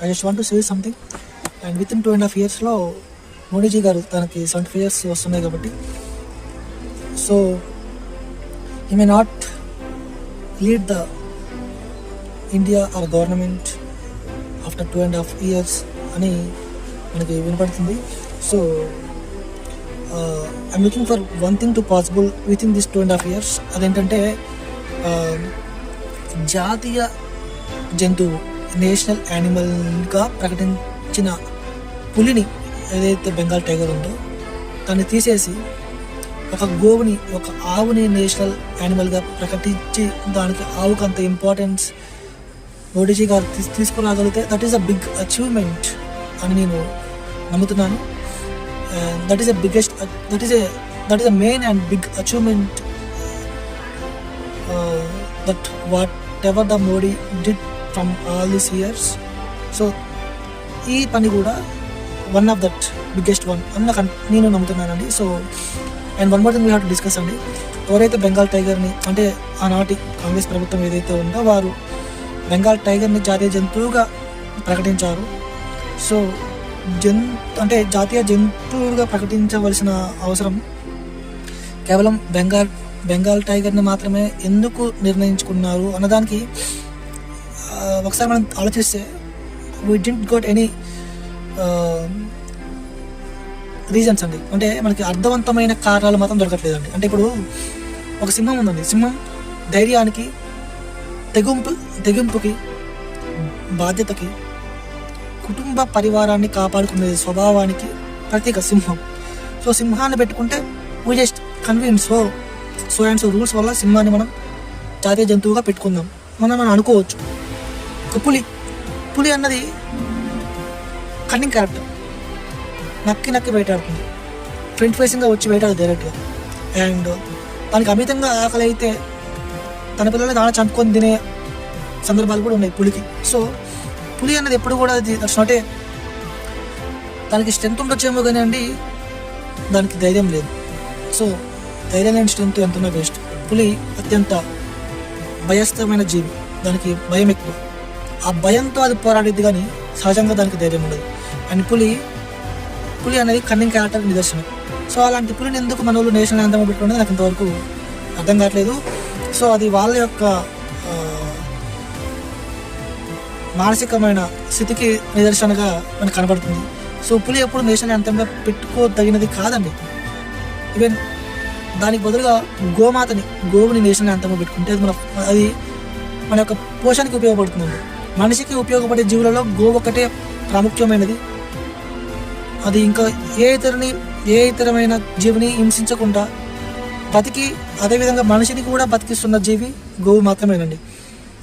I just want to say something. And within 2.5 yearsలో మోడీజీ గారు తనకి 75 years వస్తున్నాయి కాబట్టి so he may not lead the India or government after 2.5 years అని మనకి వినపడుతుంది. So I'm looking for one thing to possible within this 2.5 years. అదేంటంటే జాతీయ జంతువు నేషనల్ యానిమల్గా ప్రకటించిన పులిని ఏదైతే బెంగాల్ టైగర్ ఉందో దాన్ని తీసేసి ఒక గోవుని ఒక ఆవుని నేషనల్ యానిమల్గా ప్రకటించి దానికి ఆవుకు అంత ఇంపార్టెన్స్ మోడీజీ గారు తీసుకురాగలిగితే that is a big achievement అని నేను నమ్ముతున్నాను. That is a main and big achievement that whatever the Modi did from all these years. So ఈ పని కూడా one of that biggest one అని నేను నమ్ముతున్నానండి. So and one more thing we have to discuss అండి. ఎవరైతే బెంగాల్ టైగర్ని అంటే ఆనాటి కాంగ్రెస్ ప్రభుత్వం ఏదైతే ఉందో వారు బెంగాల్ టైగర్ని జాతీయ జంతువుగా ప్రకటించారు. సో అంటే జాతీయ జంతువుగా ప్రకటించవలసిన అవసరం కేవలం బెంగాల్ టైగర్ని మాత్రమే ఎందుకు నిర్ణయించుకున్నారు అన్నదానికి ఒకసారి మనం ఆలోచిస్తే we didn't got any reasons అండి. అంటే మనకి అర్థవంతమైన కారణాలు మాత్రం దొరకట్లేదండి. అంటే ఇప్పుడు ఒక సింహం ఉందండి. సింహం ధైర్యానికి, తెగింపుకి, బాధ్యతకి, కుటుంబ పరివారాన్ని కాపాడుకునే స్వభావానికి ప్రతీక సింహం. సో సింహాన్ని పెట్టుకుంటే we just convince so and so rules వల్ల సింహాన్ని మనం జాతీయ జంతువుగా పెట్టుకుందాం మనం అనుకోవచ్చు. ఒక పులి అన్నది కన్నింగ్ క్యారెక్టర్. నక్కి వేటాడుతుంది. ఫ్రంట్ ఫేసింగ్గా వచ్చి వేటాడు డైరెక్ట్గా. అండ్ దానికి అమితంగా ఆకలి అయితే తన పిల్లల్ని దాని చంపుకొని తినే సందర్భాలు కూడా ఉన్నాయి పులికి. సో పులి అన్నది ఎప్పుడు కూడా దట్స్ నాట్ ఏ దానికి స్ట్రెంత్ ఉండొచ్చేమో కానీ అండి దానికి ధైర్యం లేదు. సో ధైర్యం లేని స్ట్రెంత్ ఎంతున్నా వేస్ట్. పులి అత్యంత భయస్థమైన జీవి. దానికి భయం ఎక్కువ. ఆ భయంతో అది పోరాడిద్ది కానీ సహజంగా దానికి ధైర్యం ఉండదు. అండ్ పులి అనేది కన్నింగ్ క్యారెక్టర్ నిదర్శనం. సో అలాంటి పులిని ఎందుకు మన వాళ్ళు నేషనల్ యాంథమ్ పెట్టుకునేది నాకు ఇంతవరకు అర్థం కావట్లేదు. సో అది వాళ్ళ యొక్క మానసికమైన స్థితికి నిదర్శనగా మనకు కనబడుతుంది. సో పులి ఎప్పుడు నేషనల్ యాంథమ్గా పెట్టుకోదగినది కాదండి. ఈవెన్ దానికి బదులుగా గోవుని నేషనల్ యాంథమ్గా పెట్టుకుంటే అది మన యొక్క పోషణకి ఉపయోగపడుతుందండి. మనిషికి ఉపయోగపడే జీవులలో గోవు ఒకటే ప్రాముఖ్యమైనది. అది ఇంకా ఏ ఇతరమైన జీవిని హింసించకుండా బతికి అదేవిధంగా మనిషిని కూడా బతికిస్తున్న జీవి గోవు మాత్రమేనండి.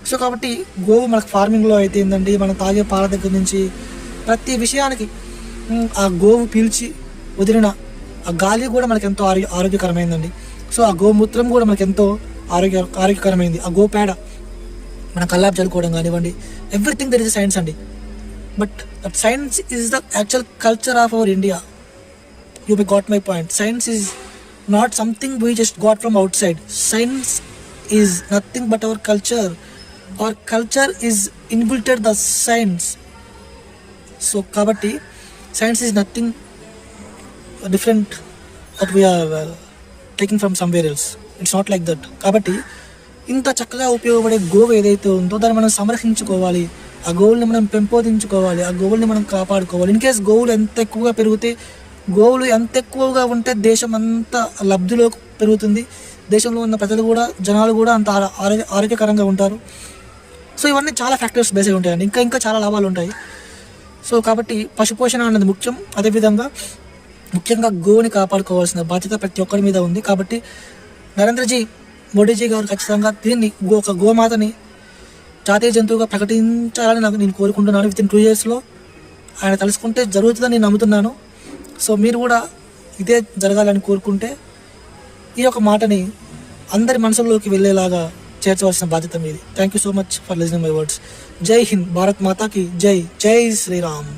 సో కాబట్టి గోవు మనకు ఫార్మింగ్లో అయితే ఏంటండి, మనం తాగే పాల దగ్గర నుంచి ప్రతి విషయానికి ఆ గోవు పీల్చి వదిలిన ఆ గాలి కూడా మనకు ఎంతో ఆరోగ్యకరమైందండి. సో ఆ గోమూత్రం కూడా మనకు ఎంతో ఆరోగ్యకరమైంది. ఆ గోపేడ మన కల్లాపు చల్లుకోవడం కానివ్వండి, everything there is a science అండి. But that science is the actual culture of our India. You may got my point. Science is not something we just got from outside. Science is nothing but our culture. Our culture is inbuilted the science. So కాబట్టి science is nothing different that we are taking from somewhere else. It's not like that. కాబట్టి ఇంత చక్కగా ఉపయోగపడే గోవు ఏదైతే ఉందో దాన్ని మనం సంరక్షించుకోవాలి. ఆ గోవుల్ని మనం పెంపొందించుకోవాలి. ఆ గోవుల్ని మనం కాపాడుకోవాలి. ఇన్ కేస్ గోవులు ఎంత ఎక్కువగా పెరిగితే, గోవులు ఎంత ఎక్కువగా ఉంటే దేశం అంత లబ్ధిలో పెరుగుతుంది. దేశంలో ఉన్న ప్రజలు కూడా, జనాలు కూడా అంత ఆరోగ్యకరంగా ఉంటారు. సో ఇవన్నీ చాలా ఫ్యాక్టర్స్ బేస్ అయి ఉంటాయండి. ఇంకా చాలా లాభాలు ఉంటాయి. సో కాబట్టి పశుపోషణ అన్నది ముఖ్యం. అదేవిధంగా ముఖ్యంగా గోవుని కాపాడుకోవాల్సిన బాధ్యత ప్రతి ఒక్కరి మీద ఉంది. కాబట్టి మోడీజీ గారు ఖచ్చితంగా దీన్ని ఒక గోమాతని జాతీయ జంతువుగా ప్రకటించాలని నేను కోరుకుంటున్నాను. విత్ ఇన్ 2 yearsలో ఆయన తలుసుకుంటే జరుగుతుందని నేను నమ్ముతున్నాను. సో మీరు కూడా ఇదే జరగాలని కోరుకుంటే ఈ యొక్క మాటని అందరి మనసుల్లోకి వెళ్ళేలాగా చేర్చవలసిన బాధ్యత మీది. Thank you so much for listening my words. జై హింద్. భారత్ మాతాకి జై. జై శ్రీరామ్.